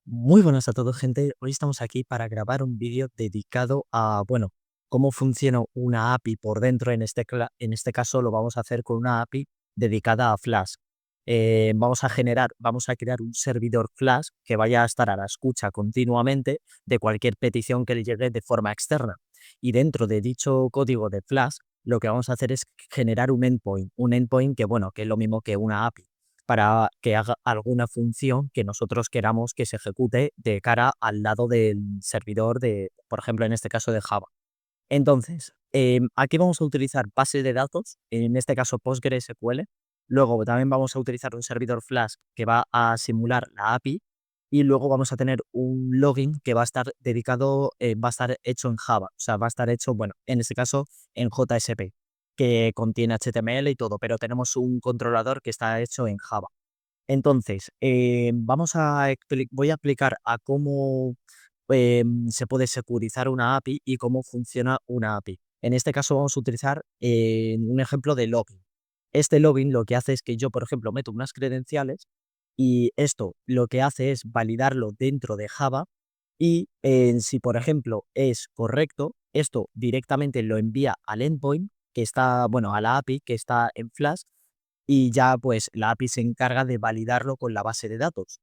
Muy buenas a todos, gente. Hoy estamos aquí para grabar un vídeo dedicado a, bueno, cómo funciona una API por dentro. En este caso lo vamos a hacer con una API dedicada a Flask. Vamos a crear un servidor Flask que vaya a estar a la escucha continuamente de cualquier petición que le llegue de forma externa. Y dentro de dicho código de Flask, lo que vamos a hacer es generar un endpoint que, bueno, que es lo mismo que una API para que haga alguna función que nosotros queramos que se ejecute de cara al lado del servidor de, por ejemplo, en este caso de Java. Entonces, aquí vamos a utilizar bases de datos, en este caso PostgreSQL. Luego también vamos a utilizar un servidor Flask que va a simular la API y luego vamos a tener un login que va a estar dedicado, va a estar hecho en Java, o sea, va a estar hecho, bueno, en este caso en JSP, que contiene HTML y todo, pero tenemos un controlador que está hecho en Java. Entonces, voy a explicar a cómo se puede securizar una API y cómo funciona una API. En este caso vamos a utilizar un ejemplo de login. Este login lo que hace es que yo, por ejemplo, meto unas credenciales y esto lo que hace es validarlo dentro de Java y si, por ejemplo, es correcto, esto directamente lo envía al endpoint que está, bueno, a la API que está en Flask y ya pues la API se encarga de validarlo con la base de datos.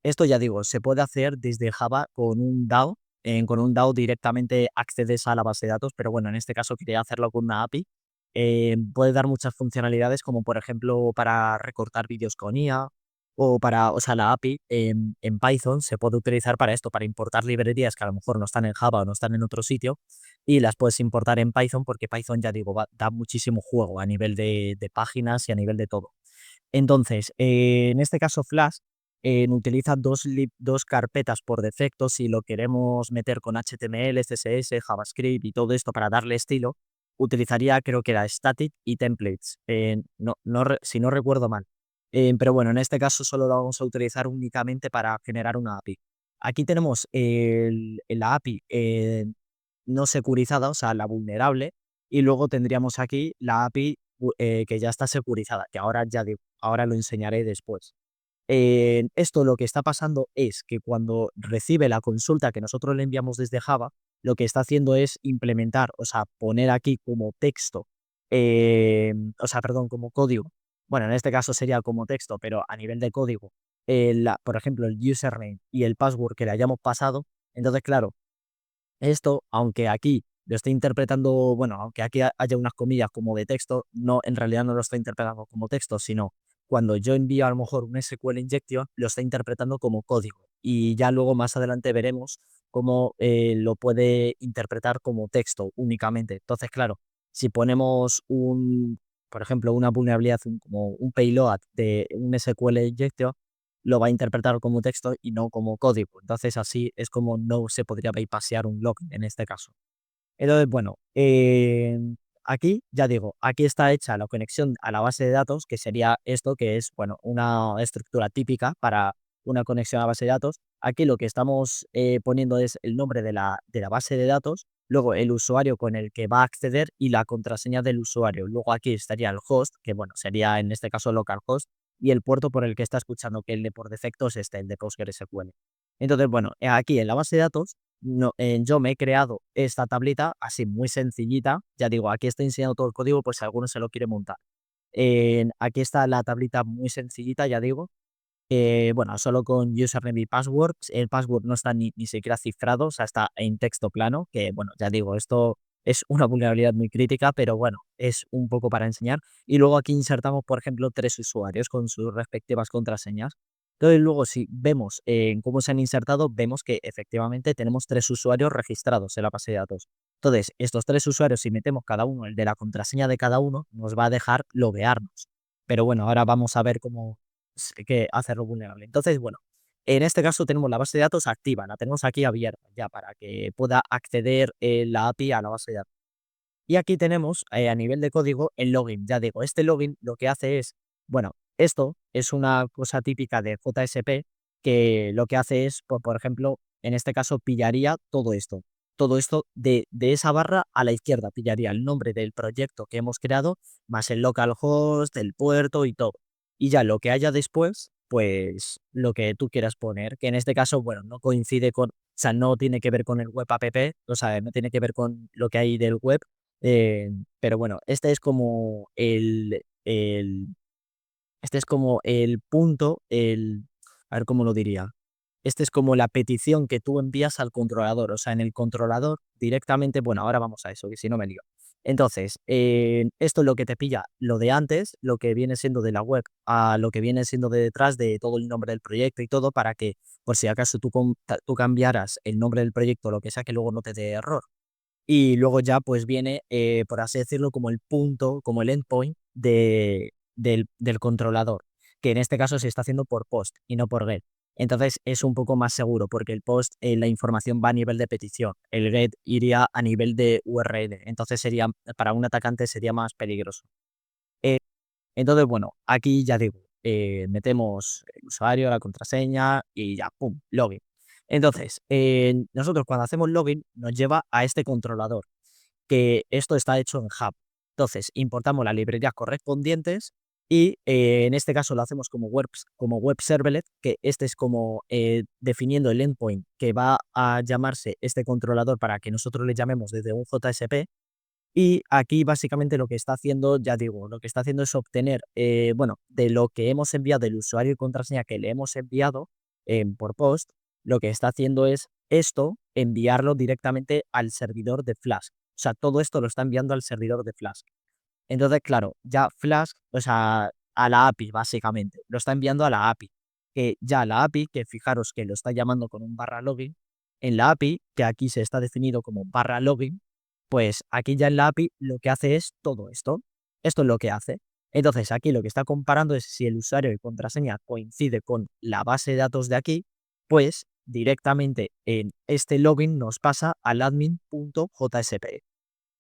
Esto ya digo, se puede hacer desde Java con un DAO. Con un DAO directamente accedes a la base de datos, pero bueno, en este caso quería hacerlo con una API. Puede dar muchas funcionalidades como por ejemplo para recortar vídeos con IA o sea, la API en Python se puede utilizar para esto, para importar librerías que a lo mejor no están en Java o no están en otro sitio y las puedes importar en Python porque Python, ya digo, da muchísimo juego a nivel de páginas y a nivel de todo. Entonces, en este caso Flash utiliza dos carpetas por defecto si lo queremos meter con HTML, CSS, JavaScript y todo esto para darle estilo. Utilizaría, creo que era static y templates, si no recuerdo mal. Pero bueno, en este caso solo lo vamos a utilizar únicamente para generar una API. Aquí tenemos la API no securizada, o sea, la vulnerable, y luego tendríamos aquí la API que ya está securizada, que ahora ya digo, ahora lo enseñaré después. Esto lo que está pasando es que cuando recibe la consulta que nosotros le enviamos desde Java, lo que está haciendo es implementar, o sea, poner aquí como texto, o sea, perdón, como código. Bueno, en este caso sería como texto, pero a nivel de código, por ejemplo, el username y el password que le hayamos pasado. Entonces, claro, esto, aunque aquí lo esté interpretando, bueno, aunque aquí haya unas comillas como de texto, no, en realidad no lo está interpretando como texto, sino cuando yo envío a lo mejor un SQL injection, lo está interpretando como código. Y ya luego más adelante veremos cómo lo puede interpretar como texto únicamente. Entonces, claro, si ponemos por ejemplo, una vulnerabilidad como un payload de un SQL injection, lo va a interpretar como texto y no como código. Entonces, así es como no se podría bypassear un login en este caso. Entonces, bueno, aquí, ya digo, aquí está hecha la conexión a la base de datos, que sería esto, que es, bueno, una estructura típica para una conexión a base de datos. Aquí lo que estamos poniendo es el nombre de la base de datos, luego el usuario con el que va a acceder y la contraseña del usuario. Luego aquí estaría el host, que bueno, sería en este caso localhost, y el puerto por el que está escuchando, que el de por defecto es este, el de PostgreSQL. Entonces, bueno, aquí en la base de datos no, yo me he creado esta tablita así muy sencillita. Ya digo, aquí está enseñando todo el código, pues si alguno se lo quiere montar. Aquí está la tablita muy sencillita, ya digo. Bueno, solo con username y password. El password no está ni siquiera cifrado, o sea, está en texto plano, que bueno, ya digo, esto es una vulnerabilidad muy crítica, pero bueno, es un poco para enseñar. Y luego aquí insertamos, por ejemplo, 3 usuarios con sus respectivas contraseñas. Entonces, luego, si vemos cómo se han insertado, vemos que efectivamente tenemos 3 usuarios registrados en la base de datos. Entonces, estos 3 usuarios, si metemos cada uno el de la contraseña de cada uno, nos va a dejar loguearnos. Pero bueno, ahora vamos a ver cómo que hacerlo vulnerable. Entonces, bueno, en este caso tenemos la base de datos activa, la tenemos aquí abierta ya para que pueda acceder la API a la base de datos. Y aquí tenemos a nivel de código el login. Ya digo, este login lo que hace es, bueno, esto es una cosa típica de JSP que lo que hace es, por ejemplo, en este caso pillaría todo esto. Todo esto de esa barra a la izquierda pillaría el nombre del proyecto que hemos creado, más el localhost, el puerto y todo. Y ya lo que haya después pues lo que tú quieras poner, que en este caso, bueno, no coincide con, o sea, no tiene que ver con el web app, o sea, no tiene que ver con lo que hay del web, pero bueno, este es como este es como el punto, a ver cómo lo diría. Este es como la petición que tú envías al controlador. O sea, en el controlador directamente, bueno, ahora vamos a eso, que si no me lío. Entonces, esto es lo que te pilla lo de antes, lo que viene siendo de la web, a lo que viene siendo de detrás de todo el nombre del proyecto y todo, para que, por si acaso tú cambiaras el nombre del proyecto, lo que sea, que luego no te dé error. Y luego ya pues viene, por así decirlo, como el punto, como el endpoint del controlador, que en este caso se está haciendo por post y no por get. Entonces es un poco más seguro porque el post, la información va a nivel de petición, el get iría a nivel de URL, entonces sería, para un atacante sería más peligroso. Eh, entonces, bueno, aquí ya digo, metemos el usuario, la contraseña y ya, pum, login. Entonces, nosotros cuando hacemos login nos lleva a este controlador, que esto está hecho en Hub. Entonces, importamos las librerías correspondientes y en este caso lo hacemos como web servlet, que este es como definiendo el endpoint que va a llamarse este controlador para que nosotros le llamemos desde un JSP. Y aquí básicamente lo que está haciendo, ya digo, lo que está haciendo es obtener, bueno, de lo que hemos enviado, del usuario y contraseña que le hemos enviado por post, lo que está haciendo es esto, enviarlo directamente al servidor de Flask. O sea, todo esto lo está enviando al servidor de Flask. Entonces, claro, ya Flask, o sea, a la API básicamente, lo está enviando a la API. Que ya la API, que fijaros que lo está llamando con un barra login, en la API, que aquí se está definido como barra login, pues aquí ya en la API lo que hace es todo esto. Esto es lo que hace. Entonces aquí lo que está comparando es si el usuario y contraseña coincide con la base de datos de aquí, pues directamente en este login nos pasa al admin.jsp.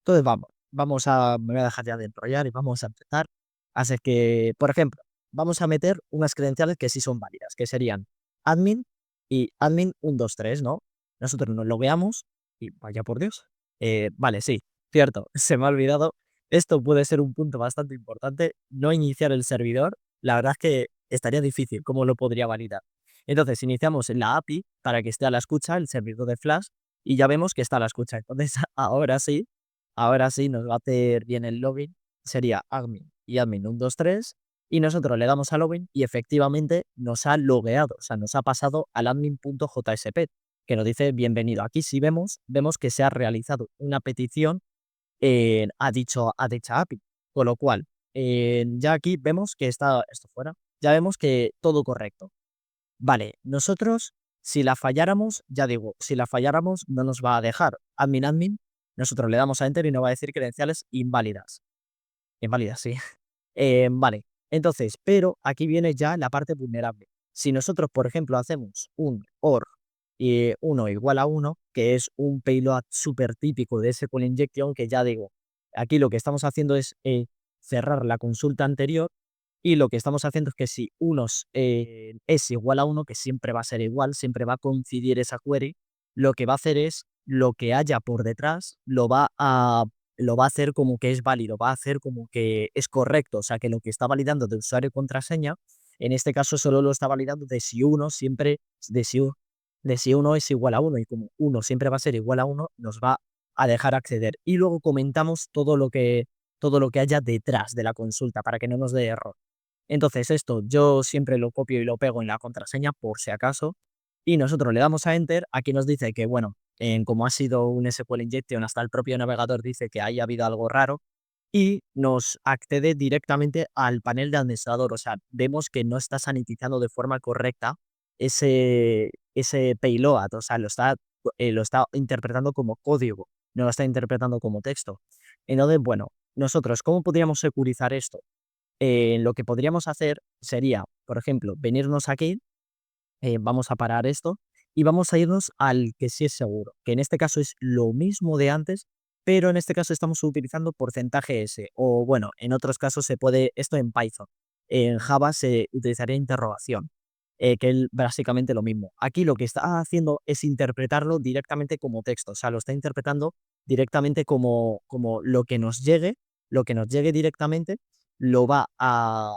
Entonces me voy a dejar ya de enrollar y vamos a empezar. Así que, por ejemplo, vamos a meter unas credenciales que sí son válidas, que serían admin y admin 123, ¿no? Nosotros nos logueamos y vaya por Dios. Vale, sí, cierto, se me ha olvidado. Esto puede ser un punto bastante importante, no iniciar el servidor. La verdad es que estaría difícil, ¿cómo lo podría validar? Entonces, iniciamos en la API para que esté a la escucha el servidor de Flash y ya vemos que está a la escucha. Entonces, ahora sí nos va a hacer bien el login. Sería admin y admin 123 y nosotros le damos a login y efectivamente nos ha logueado, o sea, nos ha pasado al admin.jsp, que nos dice bienvenido. Aquí sí vemos que se ha realizado una petición a dicha API, con lo cual ya aquí vemos que está esto fuera, ya vemos que todo correcto. Vale, nosotros, si la falláramos, ya digo, si la falláramos no nos va a dejar admin, nosotros le damos a enter y nos va a decir credenciales inválidas. Inválidas, sí. Vale, entonces, pero aquí viene ya la parte vulnerable. Si nosotros, por ejemplo, hacemos un OR 1 igual a 1, que es un payload súper típico de SQL Injection, que ya digo, aquí lo que estamos haciendo es cerrar la consulta anterior y lo que estamos haciendo es que si 1 es igual a 1, que siempre va a ser igual, siempre va a coincidir esa query, lo que va a hacer es lo que haya por detrás lo va a hacer como que es válido, va a hacer como que es correcto, o sea, que lo que está validando de usuario y contraseña, en este caso solo lo está validando de si uno siempre, de si uno es igual a uno y como uno siempre va a ser igual a uno, nos va a dejar acceder. Y luego comentamos todo lo que haya detrás de la consulta para que no nos dé error. Entonces esto yo siempre lo copio y lo pego en la contraseña por si acaso y nosotros le damos a Enter. Aquí nos dice que, bueno, como ha sido un SQL Injection, hasta el propio navegador dice que haya habido algo raro y nos accede directamente al panel de administrador. O sea, vemos que no está sanitizando de forma correcta ese payload. O sea, lo está interpretando como código, no lo está interpretando como texto. Entonces, bueno, nosotros, ¿cómo podríamos securizar esto? Lo que podríamos hacer sería, por ejemplo, venirnos aquí, vamos a parar esto y vamos a irnos al que sí es seguro, que en este caso es lo mismo de antes, pero en este caso estamos utilizando porcentaje S o bueno, en otros casos se puede, esto en Python, en Java se utilizaría interrogación, que es básicamente lo mismo. Aquí lo que está haciendo es interpretarlo directamente como texto, o sea, lo está interpretando directamente como lo que nos llegue directamente lo va a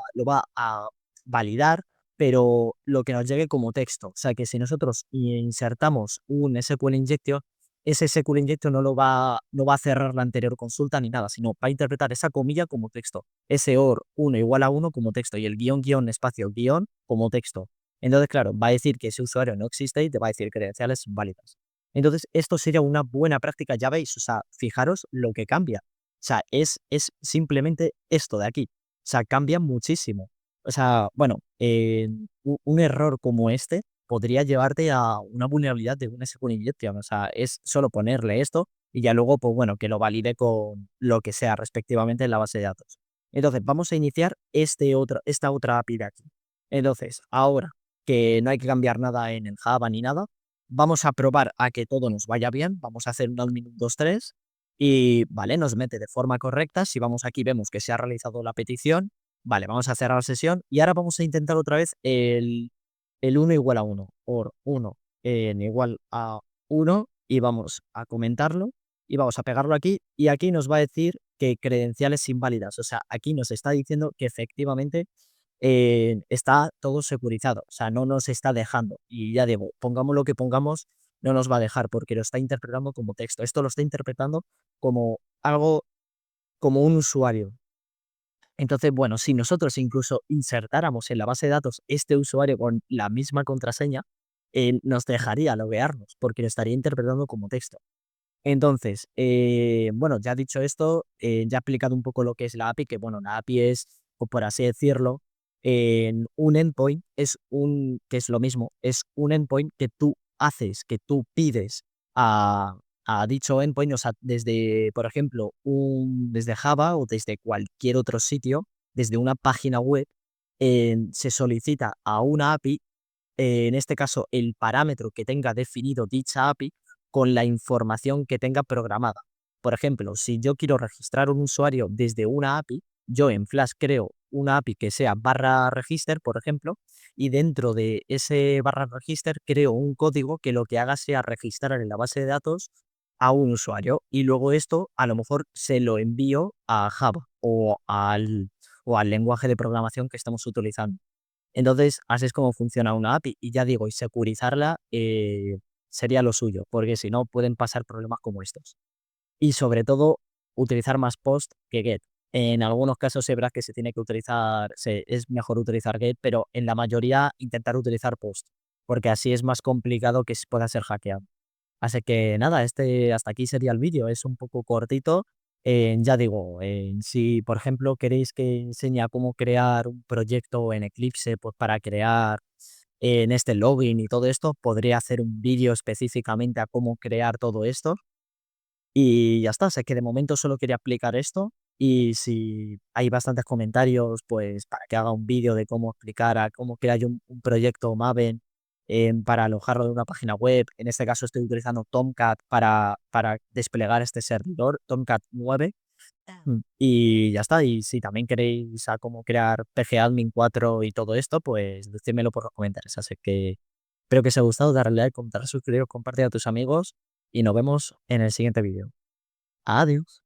validar, pero lo que nos llegue como texto. O sea, que si nosotros insertamos un SQL injection, ese SQL injection no va a cerrar la anterior consulta ni nada, sino va a interpretar esa comilla como texto. Ese OR 1 igual a 1 como texto y el guión, guión, espacio, guión como texto. Entonces, claro, va a decir que ese usuario no existe y te va a decir credenciales válidas. Entonces, esto sería una buena práctica, ya veis, o sea, fijaros lo que cambia. O sea, es simplemente esto de aquí. O sea, cambia muchísimo. O sea, bueno, un error como este podría llevarte a una vulnerabilidad de un SQL injection. O sea, es solo ponerle esto y ya luego, pues bueno, que lo valide con lo que sea respectivamente en la base de datos. Entonces, vamos a iniciar esta otra API de aquí. Entonces, ahora que no hay que cambiar nada en el Java ni nada, vamos a probar a que todo nos vaya bien. Vamos a hacer un admin 1, 2, 3 y, vale, nos mete de forma correcta. Si vamos aquí, vemos que se ha realizado la petición. Vale, vamos a cerrar la sesión y ahora vamos a intentar otra vez el 1 igual a 1, or 1 en igual a 1 y vamos a comentarlo y vamos a pegarlo aquí y aquí nos va a decir que credenciales inválidas. O sea, aquí nos está diciendo que efectivamente está todo securizado, o sea, no nos está dejando. Y ya digo, pongamos lo que pongamos, no nos va a dejar porque lo está interpretando como texto. Esto lo está interpretando como algo, como un usuario. Entonces, bueno, si nosotros incluso insertáramos en la base de datos este usuario con la misma contraseña, nos dejaría loguearnos porque lo estaría interpretando como texto. Entonces, bueno, ya dicho esto, ya he explicado un poco lo que es la API, que bueno, la API es, o por así decirlo, un endpoint que es lo mismo, es un endpoint que tú haces, que tú pides a, a dicho endpoint, o sea, desde, por ejemplo, desde Java o desde cualquier otro sitio, desde una página web, se solicita a una API, en este caso, el parámetro que tenga definido dicha API con la información que tenga programada. Por ejemplo, si yo quiero registrar un usuario desde una API, yo en Flash creo una API que sea barra register, por ejemplo, y dentro de ese barra register creo un código que lo que haga sea registrar en la base de datos a un usuario y luego esto a lo mejor se lo envío a Java o al lenguaje de programación que estamos utilizando. Entonces, así es como funciona una API. Y ya digo, y securizarla sería lo suyo, porque si no, pueden pasar problemas como estos. Y sobre todo, utilizar más post que get. En algunos casos es verdad que se tiene que utilizar, es mejor utilizar get, pero en la mayoría intentar utilizar post, porque así es más complicado que pueda ser hackeado. Así que nada, hasta aquí sería el vídeo. Es un poco cortito. Ya digo, si por ejemplo queréis que enseñe a cómo crear un proyecto en Eclipse, pues para crear en este login y todo esto, podría hacer un vídeo específicamente a cómo crear todo esto. Y ya está, sé que de momento solo quería explicar esto. Y si hay bastantes comentarios, pues para que haga un vídeo de cómo explicar a cómo crear yo un proyecto Maven para alojarlo en una página web. En este caso estoy utilizando Tomcat para desplegar este servidor, Tomcat 9. Y ya está. Y si también queréis a cómo crear PGAdmin 4 y todo esto, pues decídmelo por los comentarios. Así que espero que os haya gustado, darle like, comentar, suscribiros, compartir a tus amigos y nos vemos en el siguiente vídeo. Adiós.